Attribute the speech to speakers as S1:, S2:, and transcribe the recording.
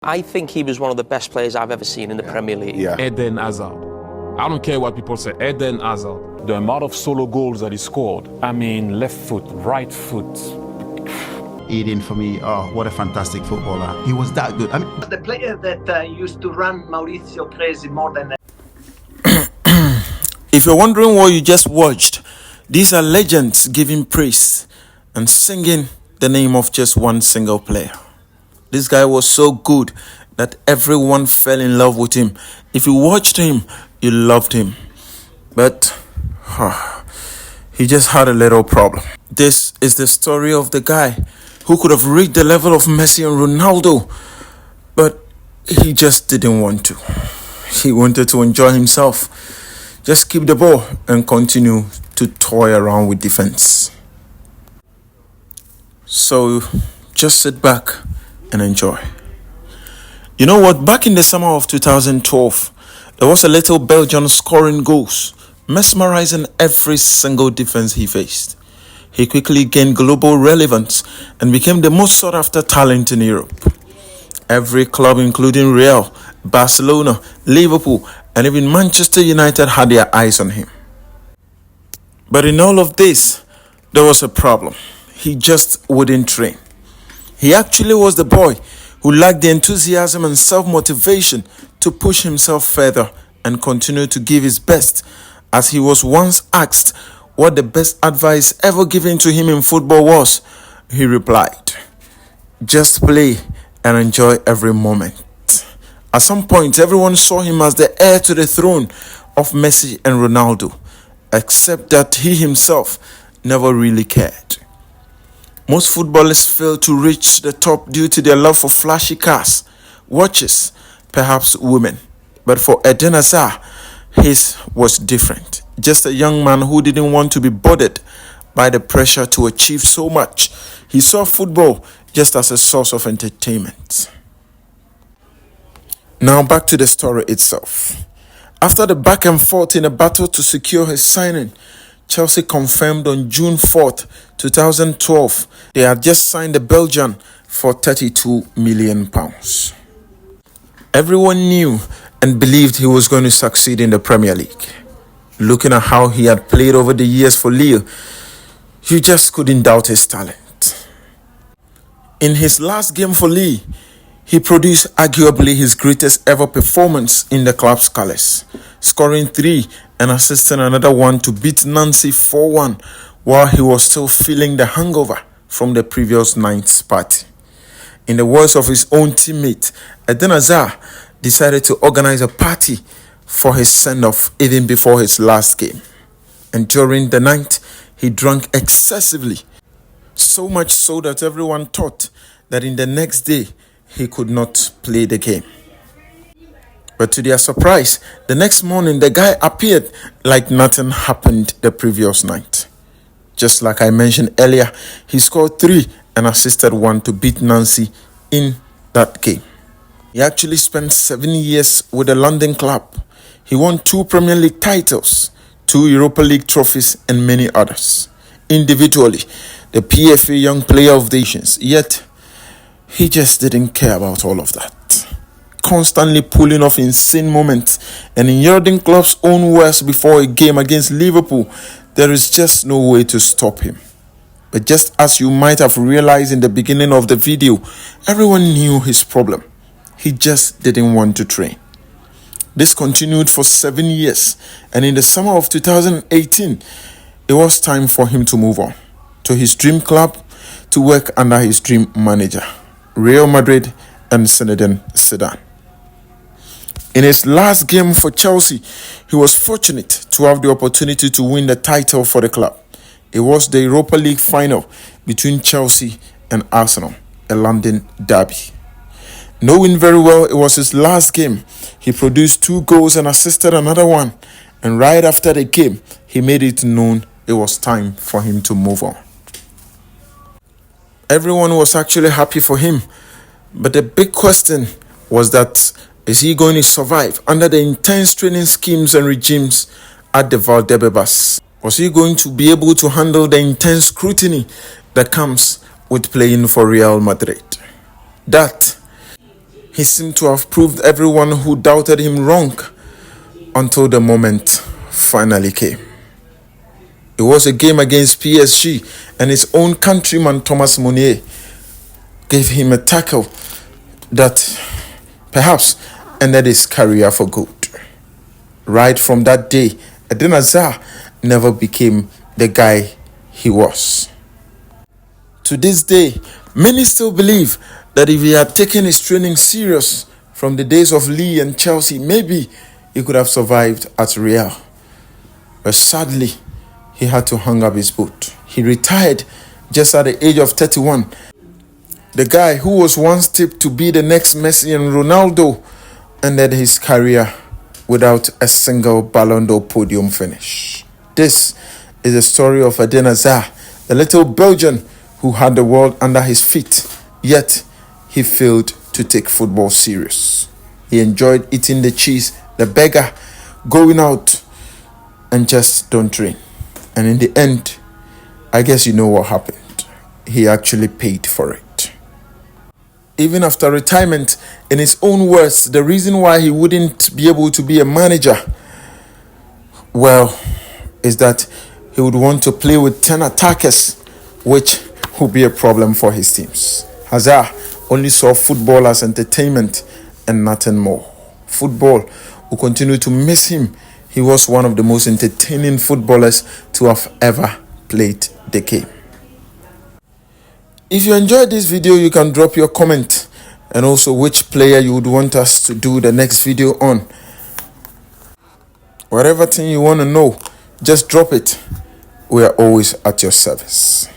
S1: I think he was one of the best players I've ever seen in the Premier League.
S2: Yeah.
S3: Eden Hazard. I don't care what people say, Eden Hazard.
S4: The amount of solo goals that he scored, I mean, left foot, right foot.
S2: Eden, for me, oh, what a fantastic footballer. He was that good. I mean,
S5: the player that used to run Maurizio crazy more than...
S6: If you're wondering what you just watched, these are legends giving praise and singing the name of just one single player. This guy was so good that everyone fell in love with him. If you watched him, you loved him. But he just had a little problem. This is the story of the guy who could have reached the level of Messi and Ronaldo, but he just didn't want to. He wanted to enjoy himself, just keep the ball and continue to toy around with defense. So just sit back and enjoy. You know what? Back in the summer of 2012, there was a little Belgian scoring goals, mesmerizing every single defense he faced. He quickly gained global relevance and became the most sought-after talent in Europe. Every club, including Real, Barcelona, Liverpool, and even Manchester United, had their eyes on him. But in all of this, there was a problem. He just wouldn't train. He actually was the boy who lacked the enthusiasm and self-motivation to push himself further and continue to give his best. As he was once asked what the best advice ever given to him in football was, he replied, "Just play and enjoy every moment." At some point, everyone saw him as the heir to the throne of Messi and Ronaldo, except that he himself never really cared. Most footballers fail to reach the top due to their love for flashy cars, watches, perhaps women. But for Eden Hazard, his was different. Just a young man who didn't want to be bothered by the pressure to achieve so much. He saw football just as a source of entertainment. Now back to the story itself. After the back and forth in a battle to secure his signing, Chelsea confirmed on June 4th, 2012, they had just signed the Belgian for £32 million. Everyone knew and believed he was going to succeed in the Premier League. Looking at how he had played over the years for Lille, you just couldn't doubt his talent. In his last game for Lille, he produced arguably his greatest ever performance in the club's colours, scoring 3 and assisting another one to beat Nancy 4-1 while he was still feeling the hangover from the previous night's party. In the words of his own teammate, Eden Hazard decided to organize a party for his send-off even before his last game. And during the night, he drank excessively, so much so that everyone thought that in the next day, he could not play the game. But to their surprise, the next morning, the guy appeared like nothing happened the previous night. Just like I mentioned earlier, he scored 3 and assisted 1 to beat Nancy in that game. He actually spent 7 years with the London club. He won 2 Premier League titles, 2 Europa League trophies, and many others. Individually, the PFA Young Player of the Nations. Yet, he just didn't care about all of that. Constantly pulling off insane moments, and in Jurgen Klopp's own words before a game against Liverpool, there is just no way to stop him. But just as you might have realized in the beginning of the video, everyone knew his problem. He just didn't want to train. This continued for 7 years, and in the summer of 2018, it was time for him to move on to his dream club to work under his dream manager, Real Madrid and Zinedine Zidane. In his last game for Chelsea, he was fortunate to have the opportunity to win the title for the club. It was the Europa League final between Chelsea and Arsenal, a London derby. Knowing very well it was his last game, he produced 2 goals and assisted another one. And right after the game, he made it known it was time for him to move on. Everyone was actually happy for him, but the big question was that, is he going to survive under the intense training schemes and regimes at the Valdebebas? Was he going to be able to handle the intense scrutiny that comes with playing for Real Madrid? That He seemed to have proved everyone who doubted him wrong until the moment finally came. It was a game against PSG, and his own countryman Thomas Meunier gave him a tackle that perhaps ended his career for good. Right from that day, Eden Hazard never became the guy he was. To this day, many still believe that if he had taken his training serious from the days of Lille and Chelsea, maybe he could have survived at Real. But sadly, he had to hang up his boot. He retired just at the age of 31. The guy who was once tipped to be the next Messi and Ronaldo ended his career without a single Ballon d'Or podium finish. This is the story of Eden Hazard, the little Belgian who had the world under his feet, yet he failed to take football serious. He enjoyed eating the cheese, the burger, going out, and just don't train. And in the end, I guess you know what happened. He actually paid for it. Even after retirement, in his own words, the reason why he wouldn't be able to be a manager, well, is that he would want to play with 10 attackers, which would be a problem for his teams. Hazard only saw football as entertainment and nothing more. Football will continue to miss him. He was one of the most entertaining footballers to have ever played the game. If you enjoyed this video, you can drop your comment and also which player you would want us to do the next video on. Whatever thing you want to know, just drop it. We are always at your service.